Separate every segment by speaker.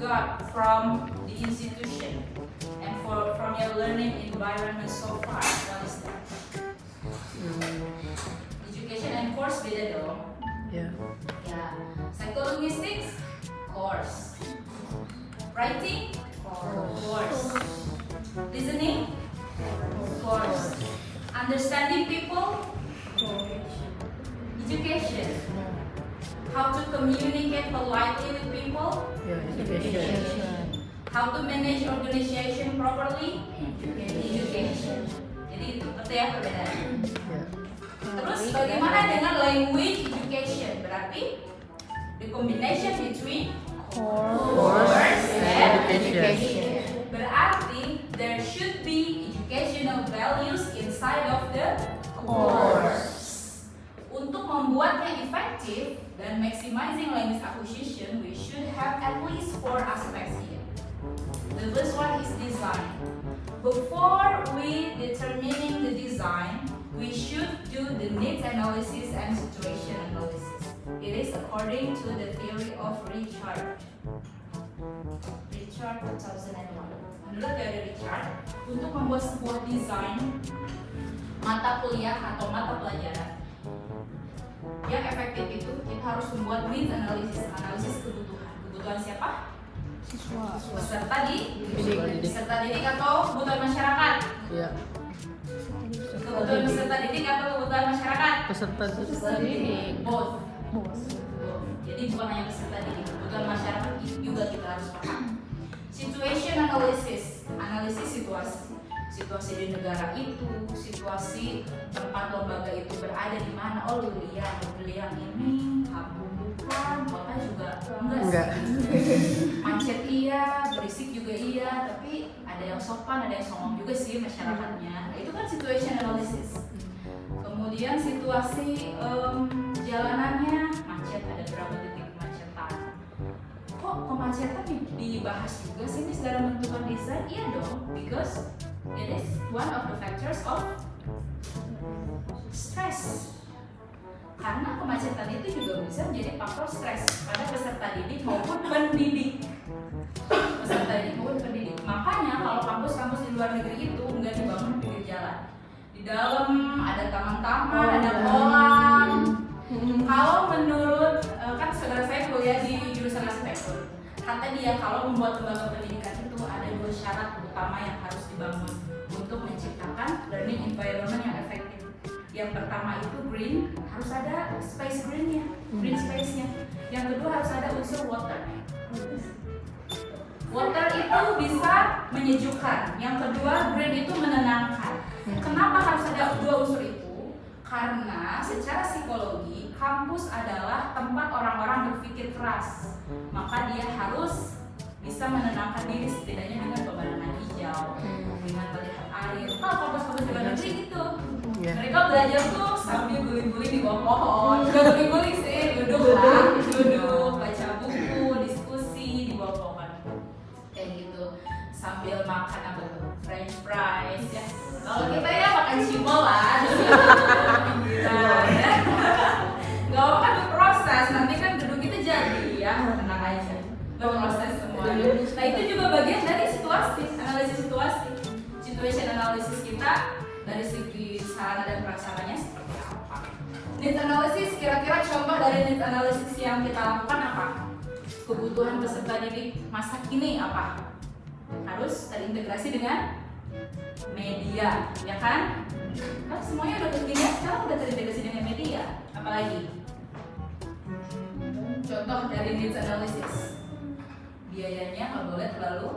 Speaker 1: got from the institution and from your learning environment so far? What is that? Education and course beda dong.
Speaker 2: Yeah.
Speaker 1: Yeah. Psycholinguistics, course. Writing, course. Listening, course. Understanding people, education. How to communicate politely with people,
Speaker 2: Yeah, education.
Speaker 1: how to manage organization properly, education. Jadi itu ya perbedaan.
Speaker 2: Yeah.
Speaker 1: Terus bagaimana dengan language education? Berarti the combination between course and education. Berarti there should be educational values inside of the course. Untuk membuatnya efektif dan maximizing language acquisition, we should have at least 4 aspects here. The first one is design. Before we determining the design, we should do the needs analysis and situation analysis. It is according to the theory of Richard 2001. Menurut teori Richard, untuk membuat sebuah desain mata kuliah atau mata pelajaran yang efektif itu, kita harus membuat needs analysis, analisis kebutuhan. Kebutuhan siapa?
Speaker 3: Siswa.
Speaker 1: Peserta
Speaker 2: Didik.
Speaker 1: peserta didik atau kebutuhan masyarakat?
Speaker 2: Yeah.
Speaker 1: Kebutuhan peserta didik atau kebutuhan masyarakat?
Speaker 2: Peserta
Speaker 3: didik.
Speaker 1: Both. Jadi bukan hanya peserta didik, kebutuhan masyarakat juga kita harus paham. Situation analysis, analisis situasi di negara itu, situasi tempat lembaga itu berada di mana. Oh, lihat yang ini kampung bukan, kota juga enggak sih. Macet iya, berisik juga iya, tapi ada yang sopan, ada yang songong juga sih masyarakatnya. Nah, itu kan situation analysis. Kemudian situasi jalanannya macet, ada berapa titik kemacetan. Kok kemacetan dibahas juga sih Miss dalam bentukan desain? Iya dong, because it is one of the factors of stress. Karena kemacetan itu juga bisa menjadi faktor stres pada peserta didik maupun pendidik. Peserta didik maupun pendidik. Makanya kalau kampus-kampus di luar negeri itu enggak dibangun di pinggir jalan. Di dalam ada taman-taman, ada kolam. Kalau menurut kan saudara saya kuliah di jurusan arsitektur, kata dia kalau membuat lembaga pendidikan itu ada 2 syarat utama yang harus dibangun untuk menciptakan learning environment yang efektif. Yang pertama itu green, harus ada space greennya, green space-nya. Yang kedua harus ada unsur water. Water itu bisa menyejukkan. Yang kedua green itu menenangkan. Kenapa harus ada 2 unsur itu? Karena secara psikologi kampus adalah tempat orang-orang berpikir keras. Maka dia harus bisa menenangkan diri setidaknya dengan pemandangan hijau, dengan melihat air. Kalau kampus-kampus di luar negeri gitu, mereka belajar tuh sambil guling-guling di bawah pohon. Gak guling-guling sih, duduk, baca buku, diskusi di bawah pohon. Kayak gitu, sambil makan apa tuh? French fries ya. Kalau kita ya makan cimol lah, pinggiran ya. Gak apa kan berproses, nanti kan duduk kita jadi ya, tenang aja. Berproses semuanya. Nah itu juga bagian dari situasi, analisis situasi. Situation analysis kita dari segi sarana dan prasarannya seperti apa. Needs analysis, kira-kira contoh dari needs analysis yang kita lakukan apa? Kebutuhan peserta didik masa kini apa? Harus terintegrasi dengan media, ya kan? Kan semuanya udah kekinian, sekarang udah terintegrasi dengan media. Apalagi? Contoh dari needs analysis, biayanya nggak boleh terlalu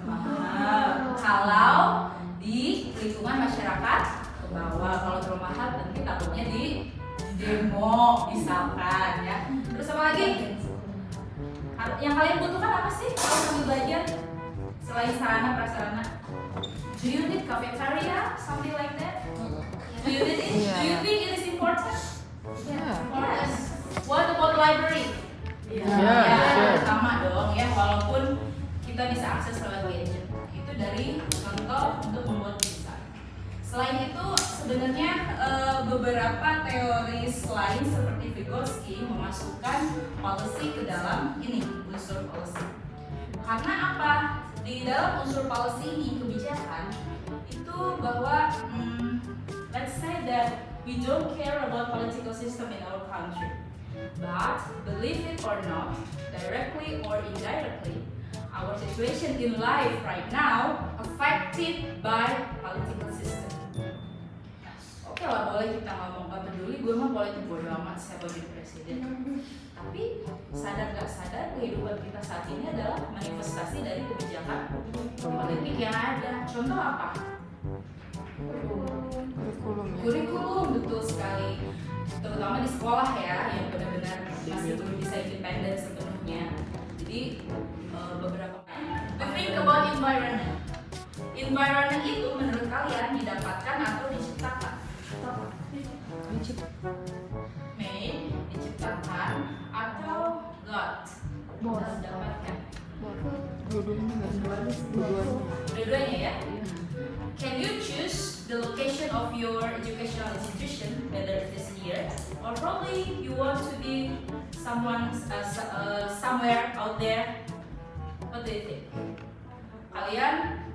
Speaker 1: mahal. Kalau di lingkungan masyarakat ke bawah, kalau terlalu mahal nanti takutnya di demo misalkan ya. Terus apa lagi? Yang kalian butuhkan apa sih kalau sambil belajar selain sarana prasarana? Do you need cafeteria, something like that? Do you need it? Do you think it is important? Important. What about library? Ya, sama dong ya, walaupun kita bisa akses lewat gadget. Itu dari contoh untuk membuat desain. Selain itu sebenarnya beberapa teori lain seperti Vygotsky memasukkan policy ke dalam ini unsur policy. Karena apa? Di dalam unsur policy ini kebijakan itu bahwa let's say that we don't care about political system in our country, but believe it or not, directly or indirectly, our situation in life right now affected by political system. Oke lah, boleh kita ngomong gak peduli, gue mah politik bodo amat siapa jadi presiden. Tapi sadar gak sadar kehidupan kita saat ini adalah manifestasi dari kebijakan politik yang ada. Contoh apa? Kurikulum, betul sekali. Terutama di sekolah ya, yang benar-benar masih belum bisa independen sepenuhnya. Jadi beberapa. Think about environment. Environment itu menurut kalian didapatkan atau diciptakan? Made, diciptakan atau got? Dapatkan. Dua-duanya ya. Can you choose the location of your educational institution, whether it is here or probably you want to be somewhere out there? What do you think? Kalian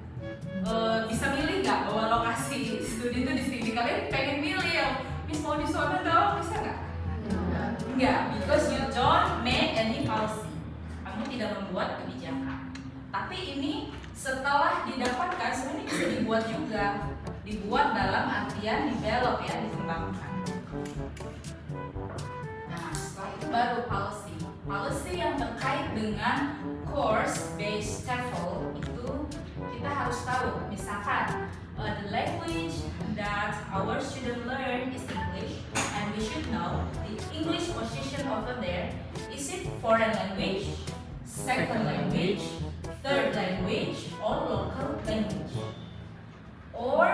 Speaker 1: bisa milih nggak bahwa lokasi studi itu di sini? Kalian pengen milih ya, Miss mau di sana dong, bisa nggak? Enggak, because you don't make any policy. Kamu tidak membuat kebijakan. Tapi ini setelah didapatkan sebenarnya bisa dibuat juga. Dibuat dalam artian develop ya, dikembangkan. Nah, setelah itu baru policy. Policy yang terkait dengan course based TOEFL itu kita harus tahu. Misalkan the language that our student learn is English, and we should know the English position over there. Is it foreign language, second language, third language, or local language? Or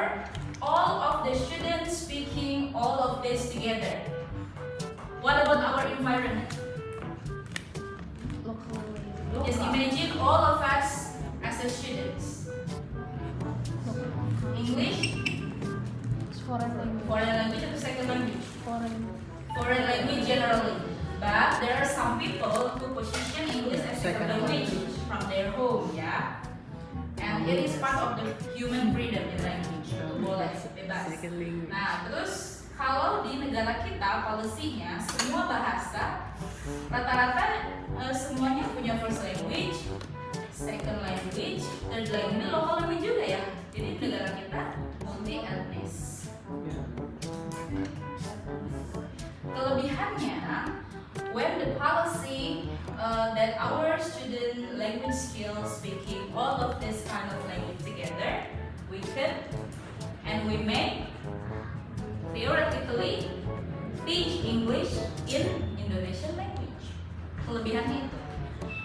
Speaker 1: all of the students speaking all of this together? What about our environment? Just imagine all of us as a students. English, foreign language atau second language? Foreign language generally. But there are some people who position English as second language from their home, ya. And it is part of the human freedom in language. Itu boleh, bebas. Nah, terus kalau di negara kita polisinya semua bahasa rata-rata semuanya punya first language, second language, third language, local language juga ya. Jadi negara kita multi etnis. Kelebihannya, when the policy that our student language skills speaking all of this kind of language together, we can and we may theoretically teach English in Indonesian language. Kelebihannya itu,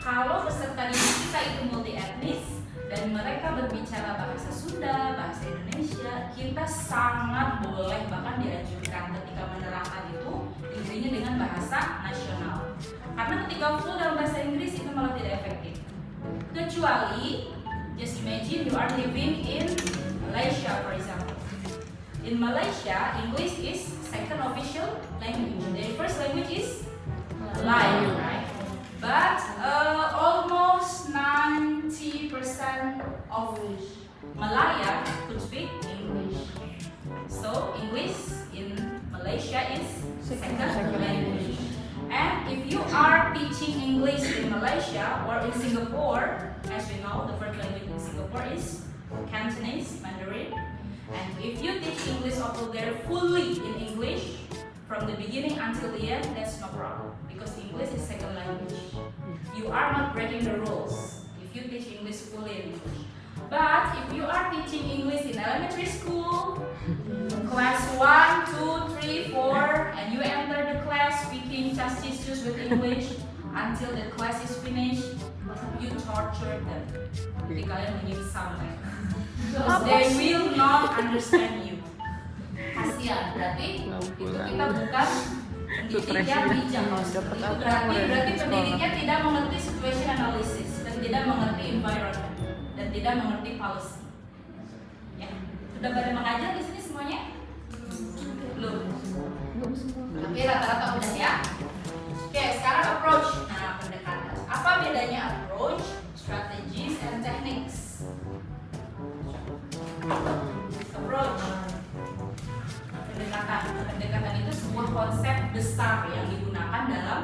Speaker 1: kalau peserta didik kita itu multi etnis dan mereka berbicara bahasa Sunda, bahasa Indonesia, kita sangat boleh bahkan dianjurkan ketika menerangkan itu intinya dengan bahasa nasional. Karena ketika full dalam bahasa Inggris itu malah tidak efektif. Kecuali, just imagine you are living in Malaysia, for example. In Malaysia, English is second official language. Their first language is Melayu, right? But almost 90% of Malaya could speak English. So English in Malaysia is second language. And if you are teaching English in Malaysia or in Singapore, as we know, the first language in Singapore is Cantonese, Mandarin. And if you teach English over there fully in English, from the beginning until the end, that's no problem. Because English is second language. You are not breaking the rules if you teach English fully in English. But if you are teaching English in elementary school, class 1, 2, 3, 4, and you enter the class speaking just with English until the class is finished, you torture them. Jadi kalian menyiksa mereka. Because they will not understand you. Kasihan, berarti itu kita bukan pendidik yang bijak. Itu berarti pendidiknya tidak mengerti situation analysis dan tidak mengerti environment dan tidak mengerti policy. Ya, sudah pada mengajar di sini semuanya? Belum. Tapi rata-rata udah ya. Oke, sekarang approach. Nah, pendekatan. Apa bedanya approach, strategi? konsep besar yang digunakan dalam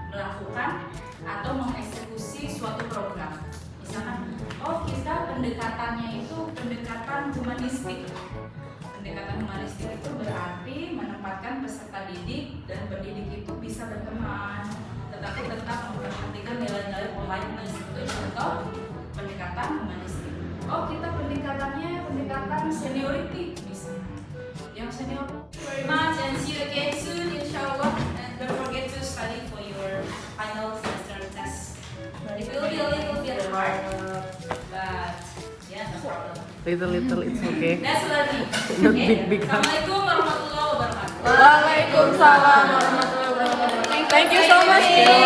Speaker 1: melakukan atau mengeksekusi suatu program. Misalkan, oh kita pendekatannya itu pendekatan humanistik. Pendekatan humanistik itu berarti menempatkan peserta didik dan pendidik itu bisa berteman, tetapi tetap memperhatikan nilai-nilai politeness. Itu contoh pendekatan humanistik. Oh kita pendekatan seniority misalnya. Yang senior. Very much and see you again soon inshallah, and don't forget to study for your final semester test. It will be a little bit hard, but yeah, no problem.
Speaker 4: Little, it's okay.
Speaker 1: That's learning.
Speaker 4: Not
Speaker 1: Okay.
Speaker 4: big.
Speaker 1: Assalamualaikum warahmatullahi wabarakatuh.
Speaker 2: Waalaikumsalam warahmatullahi wabarakatuh.
Speaker 4: Thank you so much.